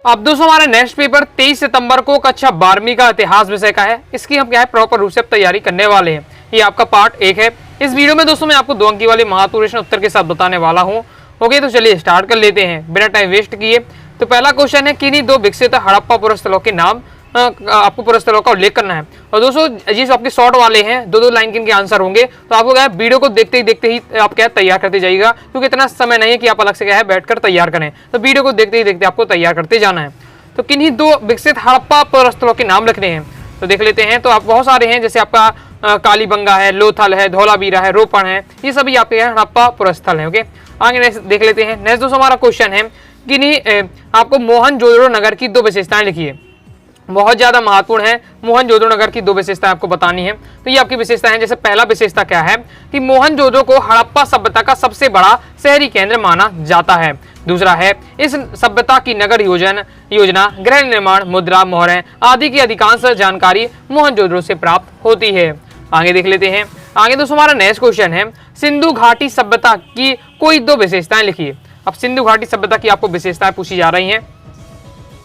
अब दोस्तों हमारा नेक्स्ट पेपर 23 सितंबर को कक्षा 12वीं का इतिहास विषय का है। इसकी हम क्या है प्रॉपर रूप से तैयारी करने वाले हैं। ये आपका पार्ट 1 है। इस वीडियो में दोस्तों मैं आपको 2 अंक वाले महत्वपूर्ण प्रश्न उत्तर के साथ बताने वाला हूँ। ओके, तो चलिए स्टार्ट कर लेते हैं बिना टाइम वेस्ट किए। तो पहला क्वेश्चन है, किन्हीं 2 विकसित हड़प्पा पुरस्थलों के नाम आपको पुरस्थलों का उल्लेख करना है। और दोस्तों ये जो आपके शॉर्ट वाले हैं 2-2 लाइन के इनके आंसर होंगे, तो आपको क्या है वीडियो को देखते ही आप क्या तैयार करते जाइएगा, क्योंकि इतना समय नहीं है कि आप अलग से क्या है बैठकर तैयार करें। तो वीडियो को देखते ही आपको तैयार करते जाना है। तो किन्हीं 2 विकसित हड़प्पा पुरस्थलों के नाम लिखने हैं। तो देख लेते हैं। तो आप बहुत सारे हैं, जैसे आपका कालीबंगा है, लोथल है, धौलावीरा है, रोपण है, ये सभी आपके हड़प्पा पुरस्थल है। ओके, आगे नेक्स्ट देख लेते हैं। नेक्स्ट दोस्तों हमारा क्वेश्चन है, किन्हीं आपको मोहनजोदड़ो नगर की 2 विशेषताएं लिखिए। बहुत ज्यादा महत्वपूर्ण है। मोहनजोदड़ो नगर की 2 विशेषताएं आपको बतानी है। तो ये आपकी विशेषता है। जैसे पहला विशेषता क्या है कि मोहनजोदड़ो को हड़प्पा सभ्यता का सबसे बड़ा शहरी केंद्र माना जाता है। दूसरा है, इस सभ्यता की नगर योजना, गृह निर्माण, मुद्रा, मोहरें आदि की अधिकांश जानकारी मोहनजोदड़ो से प्राप्त होती है। आगे देख लेते हैं। आगे दोस्तों हमारा नेक्स्ट क्वेश्चन है, सिंधु घाटी सभ्यता की कोई 2 विशेषताएं लिखिए। अब सिंधु घाटी सभ्यता की आपको विशेषताएं पूछी जा रही हैं।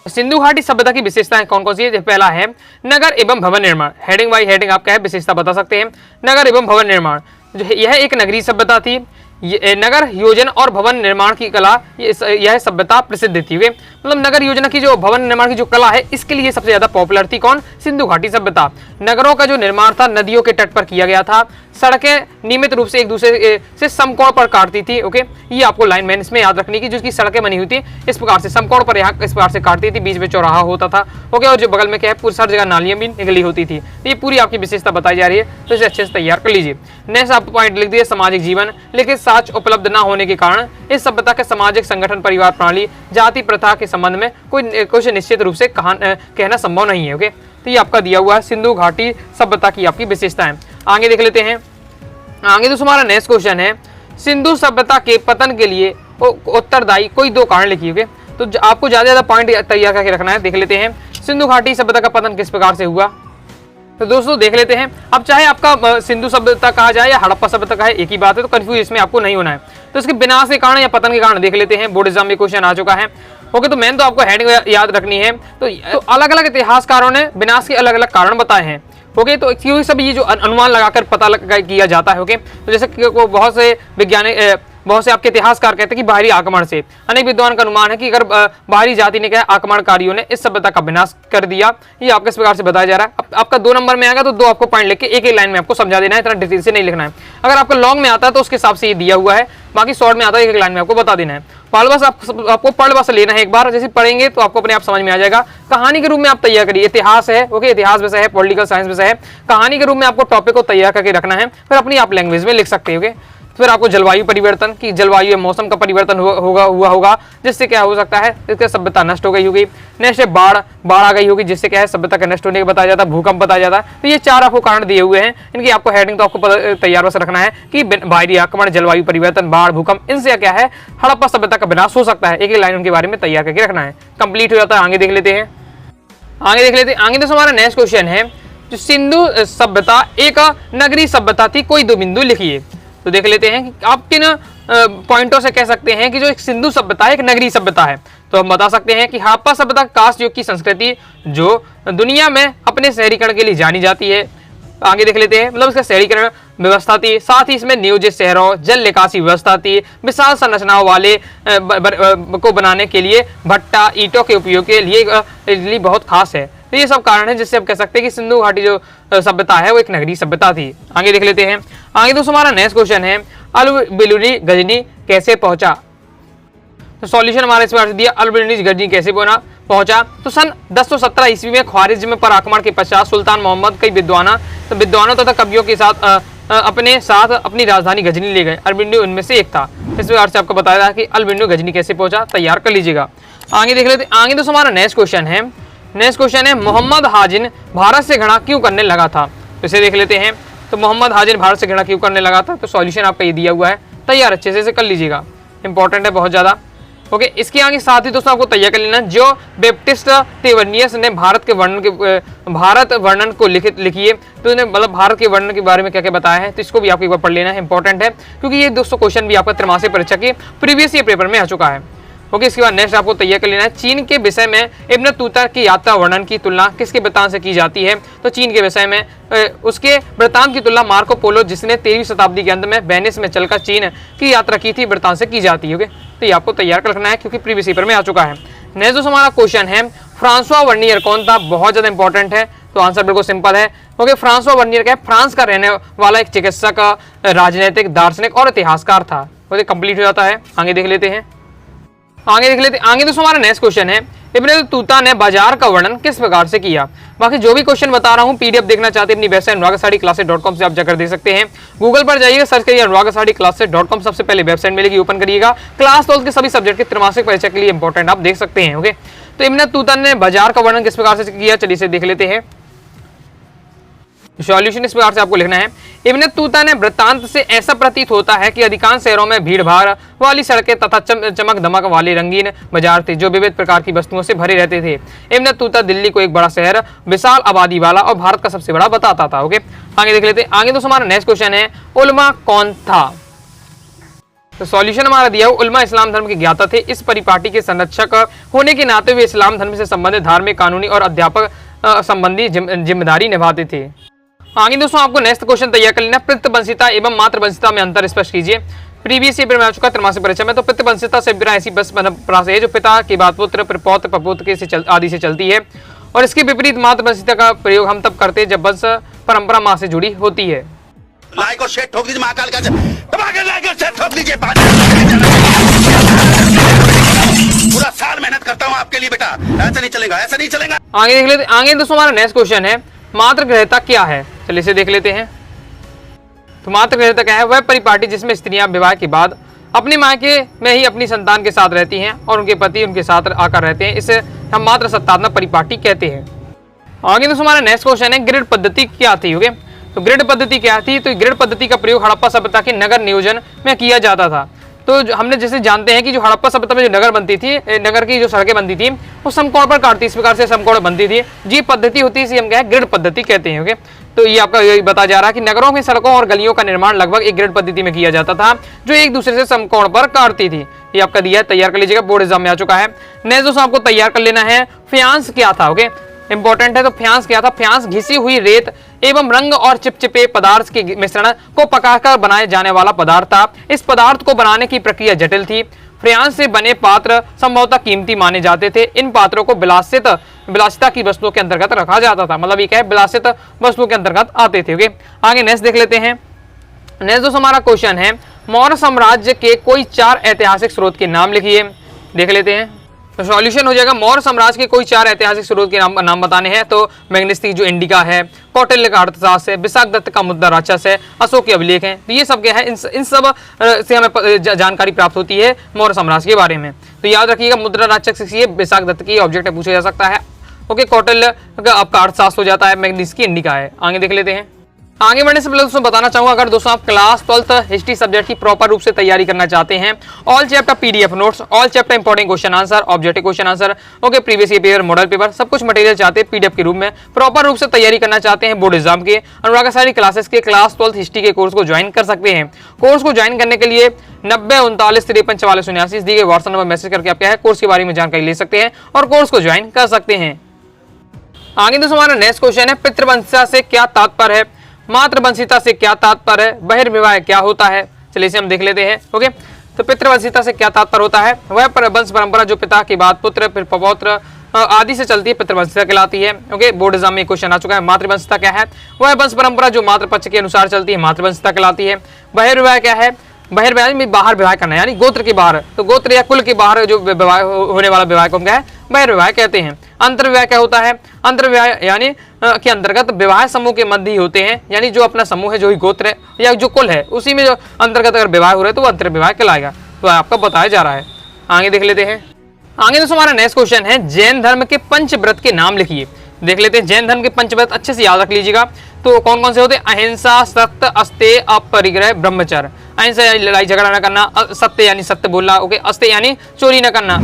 सिंधु घाटी सभ्यता की विशेषताएं कौन कौन सी है? पहला है नगर एवं भवन निर्माण। हेडिंग बाई हेडिंग आप क्या है विशेषता बता सकते हैं। नगर एवं भवन निर्माण, यह एक नगरीय सभ्यता थी। नगर योजना और भवन निर्माण की कला, यह सभ्यता प्रसिद्ध थी। वे मतलब नगर योजना की जो भवन निर्माण की जो कला है, इसके लिए सबसे ज्यादा पॉपुलर थी कौन? सिंधु घाटी सभ्यता। नगरों का जो निर्माण था नदियों के तट पर किया गया था। सड़कें नियमित रूप से एक दूसरे से समकोण पर काटती थी। ओके, ये आपको लाइन मैन इसमें याद रखनी की, जिसकी सड़कें बनी हुई थी इस प्रकार से समकोण पर यहाँ इस प्रकार से काटती थी, बीच में चौराहा होता था। ओके, और जो बगल में क्या है पूरी सारी जगह नालियां भी निकली होती थी। तो ये पूरी आपकी विशेषता बताई जा रही है, तो इसे अच्छे से तैयार कर लीजिए। नेक्स्ट आप पॉइंट लिख दिए, सामाजिक जीवन, लेकिन साक्ष्य उपलब्ध न होने के कारण इस सभ्यता के सामाजिक संगठन, परिवार प्रणाली, जाति प्रथा के संबंध में कुछ निश्चित रूप से कहना संभव नहीं है। ओके, तो ये आपका दिया हुआ है सिंधु घाटी सभ्यता की आपकी विशेषताएं। आगे देख लेते हैं। आगे दोस्तों हमारा नेक्स्ट क्वेश्चन है, सिंधु सभ्यता के पतन के लिए उत्तरदायी कोई 2 कारण लिखिए। तो आपको ज्यादा पॉइंट तैयार करके रखना है। देख लेते हैं, सिंधु घाटी सभ्यता का पतन किस प्रकार से हुआ। तो दोस्तों देख लेते हैं। अब चाहे आपका सिंधु सभ्यता कहा जाए या हड़प्पा सभ्यता का है, एक ही बात है, तो कंफ्यूज इसमें आपको नहीं होना है। तो इसके विनाश के कारण या पतन के कारण देख लेते हैं। बोर्ड एग्जाम में क्वेश्चन आ चुका है। ओके, तो मेन तो आपको हेडिंग याद रखनी है। तो अलग अलग इतिहासकारों ने विनाश के अलग अलग कारण बताए हैं। ओके, तो क्योंकि सब ये जो अनुमान लगाकर पता किया जाता है। ओके, तो जैसे बहुत से वैज्ञानिक, बहुत से आपके इतिहासकार कहते हैं कि बाहरी आक्रमण से, अनेक विद्वान का अनुमान है कि अगर बाहरी जाति ने क्या आक्रमणकारियों ने इस सभ्यता का विनाश कर दिया। ये आपके इस प्रकार से बताया जा रहा है। आपका 2 नंबर में आएगा तो 2 आपको पॉइंट लेके एक लाइन में आपको समझा देना है, इतना डिटेल से नहीं लिखना है। अगर आपका लॉन्ग में आता है तो उसके हिसाब से ये दिया हुआ है, बाकी शॉर्ट में आता है एक लाइन में आपको बता देना है। बस आपको पढ़ बस लेना है एक बार, जैसे पढ़ेंगे तो आपको अपने आप समझ में आ जाएगा। कहानी के रूप में आप तैयार करिए। इतिहास है, ओके, इतिहास विषय है, पॉलिटिकल साइंस विषय है, कहानी के रूप में आपको टॉपिक को तैयार करके रखना है, फिर अपनी आप लैंग्वेज में लिख सकते हैं। ओके, फिर आपको जलवायु परिवर्तन की, जलवायु मौसम का परिवर्तन हुआ होगा, जिससे क्या हो सकता है इसकी सभ्यता नष्ट हो गई होगी। नेक्स्ट है बाढ़ आ गई होगी, जिससे क्या है सभ्यता का नष्ट होने का बताया जाता है। भूकंप बताया जाता है। तो ये 4 आपको कारण दिए हुए हैं। इनकी आपको हेडिंग तो आपको तैयार बस रखना है कि बाहरी आक्रमण, जलवायु परिवर्तन, बाढ़, भूकंप, इनसे क्या है हड़प्पा सभ्यता का विनाश हो सकता है। एक लाइन उनके बारे में तैयार करके रखना है। कंप्लीट हो जाता है। आगे देख लेते हैं। आगे दोस्तों हमारा नेक्स्ट क्वेश्चन है, जो सिंधु सभ्यता एक नगरीय सभ्यता थी, कोई 2 बिंदु लिखिए। तो देख लेते हैं कि आप किन पॉइंटों से कह सकते हैं कि जो एक सिंधु सभ्यता है एक नगरीय सभ्यता है। तो हम बता सकते हैं कि हड़प्पा सभ्यता कांस्य युग की संस्कृति जो दुनिया में अपने शहरीकरण के लिए जानी जाती है। आगे देख लेते हैं, मतलब इसका शहरीकरण व्यवस्था थी, साथ ही इसमें नियोजित शहरों, जल निकासी व्यवस्था थी, विशाल संरचनाओं वाले को बनाने के लिए भट्टा, ईंटों के उपयोग के लिए बहुत खास है। तो ये सब कारण है जिससे हम कह सकते हैं कि सिंधु घाटी जो सभ्यता है वो एक नगरीय सभ्यता थी। आगे देख लेते हैं। आगे दोस्तों हमारा नेक्स्ट क्वेश्चन है, अल बिरुनी गजनी कैसे पहुंचा। तो सॉल्यूशन हमारे इस बार दिया, अल बिरुनी गजनी कैसे पहुंचा। तो सन 1017 ईस्वी में ख्वारिज्म पर आक्रमण के पश्चात सुल्तान मोहम्मद कई विद्वानों तथा कवियों के साथ अपने साथ अपनी राजधानी गजनी ले गए। अल्बिंडु उनमें से एक था। इस प्रकार से आपको बताया था कि अल्बिंडु गजनी कैसे पहुंचा, तैयार कर लीजिएगा। आगे देख लेते। आगे दोस्तों हमारा नेक्स्ट क्वेश्चन है, मोहम्मद हाजिन भारत से घृणा क्यों करने लगा था। तो इसे देख लेते हैं। तो मोहम्मद हाजिन भारत से घृणा क्यों करने लगा था। तो सॉल्यूशन आपका ये दिया हुआ है, तैयार अच्छे से कर लीजिएगा, इंपॉर्टेंट है बहुत ज्यादा। ओके, इसके आगे साथ ही दोस्तों आपको तैयार कर लेना, जो बैप्टिस्ट तेवर्नियस ने भारत वर्णन को लिखिए। तो उन्हें मतलब भारत के वर्णन के बारे में क्या क्या बताया है, तो इसको भी आपको एक बार पढ़ लेना है, इंपॉर्टेंट है, क्योंकि ये दोस्तों क्वेश्चन भी आपका त्रैमासिक परीक्षा के प्रीवियस ईयर पेपर में आ चुका है। ओके, इसके बाद नेक्स्ट आपको तैयार कर लेना है चीन के विषय में इब्न तूता की यात्रा वर्णन की तुलना किसके वृत्तांत से की जाती है। तो चीन के विषय में उसके वृत्तांत की तुलना मार्को पोलो जिसने 13वीं शताब्दी के अंत में वेनिस में चलकर चीन की यात्रा की थी वृत्तांत से की जाती है। ओके, तो ये आपको तैयार कर रखना है क्योंकि प्रीवियस पेपर में आ चुका है। नेक्स्ट जो हमारा क्वेश्चन है फ्रांसवा वर्नियर कौन था, बहुत ज्यादा इंपॉर्टेंट है। तो आंसर बिल्कुल सिंपल है क्योंकि फ्रांसवा वर्नियर क्या है, फ्रांस का रहने वाला एक चिकित्सक, राजनीतिक, दार्शनिक और इतिहासकार था। तो कंप्लीट हो जाता है। आगे देख लेते हैं। आगे दोस्तों हमारा नेक्स्ट क्वेश्चन है इब्न तूता ने बाजार का वर्णन किस प्रकार से किया। बाकी जो भी क्वेश्चन बता रहा हूँ पीडीएफ देखना चाहते हैं अपनी वेबसाइट अनुरागसाडीक्लासेस.com से आप जाकर देख सकते हैं। गूगल पर जाइएगा, सर्च करिए अनुरागसाडीक्लासेस.com, सबसे पहले वेबसाइट मिलेगी, ओपन करिएगा। क्लास 12 के सभी सब्जेक्ट के त्रैमासिक परीक्षा के लिए इंपॉर्टेंट आप देख सकते हैं। ओके, तो इब्न तूता ने बाजार का वर्णन किस प्रकार से किया, चलिए इसे देख लेते हैं। सॉल्यूशन इस प्रकार से आपको लिखना है इब्न तूता ने वृत्तांत से ऐसा प्रतीत होता है कि अधिकांश शहरों में भीड़ भाड़ वाली सड़कें तथा चमक दमक वाले रंगीन बाजार थे जो विविध प्रकार की वस्तुओं से भरे रहते थे। इब्न तूता दिल्ली को एक बड़ा शहर, विशाल आबादी वाला और भारत का सबसे बड़ा बताता था। ओके, आगे देख लेते हैं। आगे दोस्तों हमारा नेक्स्ट क्वेश्चन है उलमा कौन था। तो सॉल्यूशन हमारा दिया है उलमा इस्लाम धर्म के ज्ञाता थे। इस परिपाटी के संरक्षक होने के नाते वे इस्लाम धर्म से संबंधित धार्मिक, कानूनी और अध्यापक संबंधी जिम्मेदारी निभाते थे। आगे दोस्तों आपको नेक्स्ट क्वेश्चन तैयार कर लेना पितृवंशिता एवं मातृवंशिता में अंतर स्पष्ट कीजिए। प्रीवियस ईयर में आ चुका त्रैमासिक परीक्षा में। तो पितृवंशिता से बिना ऐसी बस परंपरा से है जो पिता के बाद पुत्र, प्रपौत्र, प्रपौत्र के आदि से चलती है, और इसके विपरीत मातृवंशिता का प्रयोग हम तब करते हैं जब वंश परंपरा माँ से जुड़ी होती है। लाइक और शेयर ठोक दीजिए, महाकाल का लाइक और शेयर ठोक दीजिए। पूरा साल मेहनत करता हूँ आपके लिए बेटा, ऐसा नहीं चलेगा, ऐसा नहीं चलेगा। आगे देख लेते। आगे दोस्तों हमारा नेक्स्ट क्वेश्चन है मातृगृहता क्या है, चलिए इसे देख लेते हैं। तो मातृगृहता क्या है, वह परिपाटी जिसमें स्त्रियां विवाह के बाद अपने मायके में ही अपनी संतान के साथ रहती हैं और उनके पति उनके साथ आकर रहते हैं, इसे हम मातृ सत्तात्मक परिपाटी कहते हैं। आगे दोस्तों हमारा नेक्स्ट क्वेश्चन है ग्रिड पद्धति क्या थी। ओके, तो ग्रिड पद्धति क्या थी। तो ग्रिड पद्धति का प्रयोग हड़प्पा सभ्यता के नगर नियोजन में किया जाता था। तो हमने जैसे जानते हैं कि जो हड़प्पा सभ्यता में जो नगर बनती थी, नगर की जो सड़कें बनती थी वो समकोण पर काटती, इस प्रकार से समकोण बनती थी। जी पद्धति होती है, इसे हम क्या है ग्रिड पद्धति कहते हैं। ओके, तो ये आपका यही बता जा रहा है कि नगरों में सड़कों और गलियों का निर्माण लगभग एक ग्रिड पद्धति में किया जाता था जो एक दूसरे से समकोण पर काटती थी। ये आपका दिया है, तैयार कर लीजिएगा, बोर्ड एग्जाम में आ चुका है। नेक्स्ट दोस्तों आपको तैयार कर लेना है फ्यांस क्या था। ओके, इंपॉर्टेंट है। तो फ्यांस क्या था, फ्यांस घिसी हुई रेत एवं रंग और चिपचिपे पदार्थ के मिश्रण को पकाकर बनाए जाने वाला पदार्थ था। इस पदार्थ को बनाने की प्रक्रिया जटिल थी। फ्यांस से बने पात्र संभवतः कीमती माने जाते थे। इन पात्रों को विलासिता की वस्तुओं के अंतर्गत रखा जाता था, मतलब ये क्या है विलासित वस्तुओं के अंतर्गत आते थे। ओके, आगे नेक्स्ट देख लेते हैं। नेक्स्ट दोस्तों हमारा क्वेश्चन है मौर्य साम्राज्य के कोई 4 ऐतिहासिक स्रोत के नाम लिखिए। देख लेते हैं। तो सॉल्यूशन हो जाएगा मौर्य साम्राज्य के कोई 4 ऐतिहासिक स्रोत के नाम बताने हैं। तो मैग्नेस्टिक जो इंडिका है, कौटिल्य का अर्थशास्त्र है, विशाखदत्त का मुद्दा राक्षस है, अशोक के अभिलेख हैं। तो ये सब क्या है, इन सब से हमें जानकारी प्राप्त होती है मौर्य साम्राज्य के बारे में। तो याद रखिएगा मुद्रा राक्षस की, विशाखदत्त की ऑब्जेक्ट पूछा जा सकता है। ओके, कौटिल्य का आपका अर्थशास्त्र हो जाता है, मैग्नेस्टिक की इंडिका है। आगे देख लेते हैं। आगे बढ़ने से पहले दोस्तों बताना चाहूंगा अगर दोस्तों आप क्लास 12th हिस्ट्री सब्जेक्ट की प्रॉपर रूप से तैयारी करना चाहते हैं, all chapter PDF notes, all chapter important question answer, objective question answer, okay previous year paper, model paper, सब कुछ मटेरियल चाहते हैं पीडीएफ के रूप में, प्रॉपर रूप से तैयारी करना चाहते हैं बोर्ड एग्जाम के, अनुराग सारी क्लासेस के क्लास 12th हिस्ट्री के कोर्स को ज्वाइन कर सकते हैं। कोर्स को ज्वाइन करने के लिए 9039534479 दिए गए व्हाट्सएप नंबर मैसेज करके आप क्या है कोर्स के बारे में जानकारी ले सकते हैं और कोर्स को ज्वाइन कर सकते हैं। आगे दोस्तों हमारा नेक्स्ट क्वेश्चन है पितृवंशिता से क्या तात्पर्य है, मातृवंशिता से क्या तात्पर्य है, बहिर्विवाह क्या होता है। चलिए इसे हम देख लेते हैं। ओके, तो पितृवंशिता से क्या तात्पर्य होता है, वह वंश परंपरा जो पिता के बाद पुत्र फिर पौत्र आदि से चलती है, पितृवंशिता कहलाती है। ओके, बोर्ड एग्जाम में क्वेश्चन आ चुका है। मातृवंशिता क्या है, वह वंश परंपरा जो मातृपक्ष के अनुसार चलती है, मातृवंशिता कहलाती है। बहिर्विवाह क्या है, बहिर्विवाह में बाहर विवाह करना यानी गोत्र के बाहर, तो गोत्र या कुल के बाहर जो विवाह होने वाला विवाह को हम क्या है बहिर्विवाह कहते हैं। अंतर्विवाह क्या होता है, अंतर्विवाह यानी के अंतर्गत विवाह समूह के मध्य ही होते हैं, यानी जो अपना समूह है जो ही गोत्र है या जो कुल है उसी में जो अंतर्गत अगर विवाह हो रहा है तो वो अंतर्विवाह कहलाएगा। तो आपका बताया जा रहा है। आगे देख लेते हैं। आगे दोस्तों हमारा नेक्स्ट क्वेश्चन है जैन धर्म के पंचव्रत के नाम लिखिए। देख लेते हैं। जैन धर्म के पंचव्रत अच्छे से याद रख लीजिएगा। तो कौन कौन से होते हैं, अहिंसा, सत्य, अस्तेय, अपरिग्रह, ब्रह्मचर्य। अहिंसा यानी लड़ाई झगड़ा न करना, सत्य यानी सत्य बोलना, ओके, अस्तेय यानी चोरी न करना,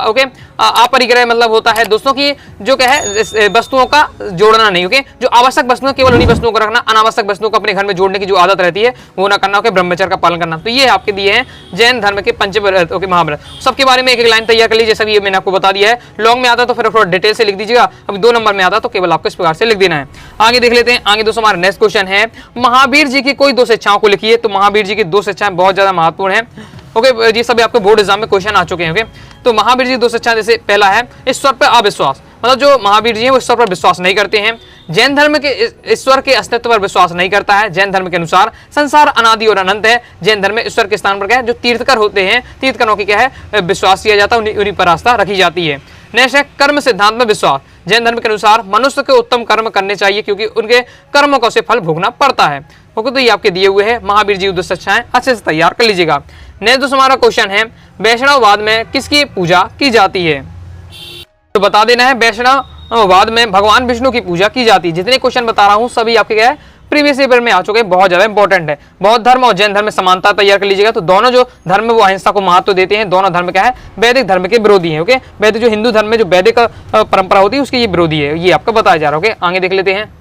ओके, अपरिग्रह मतलब होता है दोस्तों की जो क्या है वस्तुओं का जोड़ना नहीं, ओके। जो आवश्यक वस्तुएं केवल उन्हीं वस्तुओं को रखना, अनावश्यक वस्तुओं को अपने घर में जोड़ने की जो आदत रहती है वो ना करना, ओके। ब्रह्मचर्य का पालन करना। तो ये आपके दिए हैं जैन धर्म के पंचव्रत, ओके, महाव्रत। सबके बारे में एक लाइन तैयार कर लीजिए, सभी मैंने आपको बता दिया है। लॉन्ग में आता तो फिर थोड़ा डिटेल से लिख दीजिएगा, अभी 2 नंबर में आता तो केवल आपको इस प्रकार से लिख देना है। आगे देख लेते हैं। आगे दोस्तों हमारा नेक्स्ट क्वेश्चन है, महावीर जी की कोई 2 शिक्षाओं को लिखिए। तो महावीर जी की 2 शिक्षाएं बहुत ज्यादा महत्वपूर्ण है, ओके। ये सभी आपके बोर्ड एग्जाम में क्वेश्चन आ चुके हैं, ओके। तो महावीर जी 2 शिक्षाएं, जैसे पहला है ईश्वर पर अविश्वास, मतलब जो महावीर जी हैं वो ईश्वर पर विश्वास नहीं करते हैं। जैन धर्म के ईश्वर के अस्तित्व पर विश्वास नहीं करता है। जैन धर्म के अनुसार संसार अनादि और अनंत है। जैन धर्म में ईश्वर के स्थान पर क्या है, जो तीर्थकर होते हैं, तीर्थकरों की क्या है विश्वास किया जाता है, उन्हीं पर आस्था रखी जाती है। नेक्स्ट है कर्म सिद्धांत में विश्वास। जैन धर्म के अनुसार मनुष्य को उत्तम कर्म करने चाहिए क्योंकि उनके कर्मों का उसे फल भोगना पड़ता है, ओके। तो ये आपके दिए हुए हैं महावीर जी 2 शिक्षाएं, अच्छे से तैयार कर लीजिएगा। नेक्स्ट दोस्तों हमारा क्वेश्चन है, वैष्णववाद में किसकी पूजा की जाती है। तो बता देना है, वैष्णववाद में भगवान विष्णु की पूजा की जाती है। जितने क्वेश्चन बता रहा हूं सभी आपके क्या है प्रीवियस पेपर में आ चुके हैं, बहुत ज्यादा इंपॉर्टेंट है। बौद्ध धर्म और जैन धर्म में समानता तैयार कर लीजिएगा। तो दोनों जो धर्म है वो अहिंसा को महत्व देते हैं। दोनों धर्म क्या है वैदिक धर्म के विरोधी है, ओके। वैदिक जो हिंदू धर्म में जो वैदिक परंपरा होती है उसके ये विरोधी है, ये आपको बताया जा रहा है, ओके। आगे देख लेते हैं।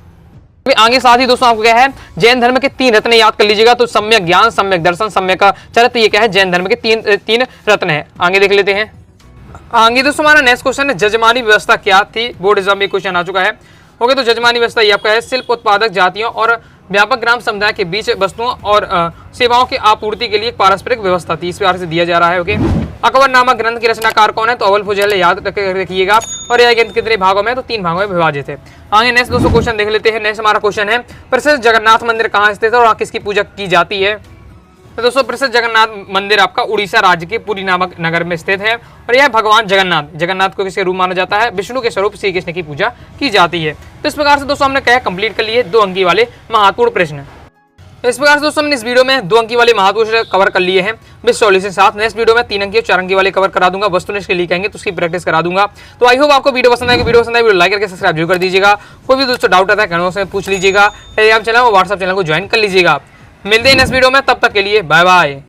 आगे साथ ही दोस्तों आपको क्या है जैन धर्म के 3 रत्न याद कर लीजिएगा। तो सम्यक ज्ञान, सम्यक दर्शन, सम्यक चरित्र, ये क्या है जैन धर्म के 3 रत्न है। आगे देख लेते हैं। आगे दोस्तों हमारा नेक्स्ट क्वेश्चन है, जजमानी व्यवस्था क्या थी। बोर्ड एग्जाम में क्वेश्चन आ चुका है, ओके। तो जजमानी व्यवस्था ये आपका है शिल्प उत्पादक जातियों और व्यापक ग्राम समुदाय के बीच वस्तुओं और सेवाओं की आपूर्ति के लिए एक पारस्परिक व्यवस्था थी। इस प्रकार से दिया जा रहा है, ओके। अकबर नामक ग्रंथ के रचनाकार कौन है। तो अवल फुजैल, याद रखिएगा। और यह ग्रंथ कितने भागों में, तो 3 भागों में विभाजित है। आगे नेक्स्ट दोस्तों क्वेश्चन देख लेते हैं। नेक्स्ट हमारा क्वेश्चन है, प्रसिद्ध जगन्नाथ मंदिर कहाँ स्थित है और किसकी पूजा की जाती है। तो दोस्तों प्रसिद्ध जगन्नाथ मंदिर आपका उड़ीसा राज्य के पुरी नामक नगर में स्थित है और यह भगवान जगन्नाथ को किसके रूप माना जाता है, विष्णु के स्वरूप श्री कृष्ण की पूजा की जाती है। तो इस प्रकार से दोस्तों हमने क्या कंप्लीट कर लिए 2 अंकी वाले महत्वपूर्ण प्रश्न। तो इस प्रकार से दोस्तों हमने इस वीडियो में 2 अंकी वाले महत्वपूर्ण कवर कर लिए हैं विद सॉल्यूशन साथ। नेक्स्ट वीडियो में 3 अंकी और 4 अंकी वाले कवर करा दूंगा, वस्तुनिष्ठ के लिए कहेंगे तो उसकी प्रैक्टिस करा दूंगा। तो आई होप आपको वीडियो पसंद आएगी। वीडियो पसंद आए वीडियो लाइक करके सब्सक्राइब जरूर कर दीजिएगा। कोई भी दोस्तों डाउट आता है कमेंट में पूछ लीजिएगा। टेलीग्राम चैनल और व्हाट्सएप चैनल को ज्वाइन कर लीजिएगा। मिलते हैं नेक्स्ट वीडियो में, तब तक के लिए बाय बाय।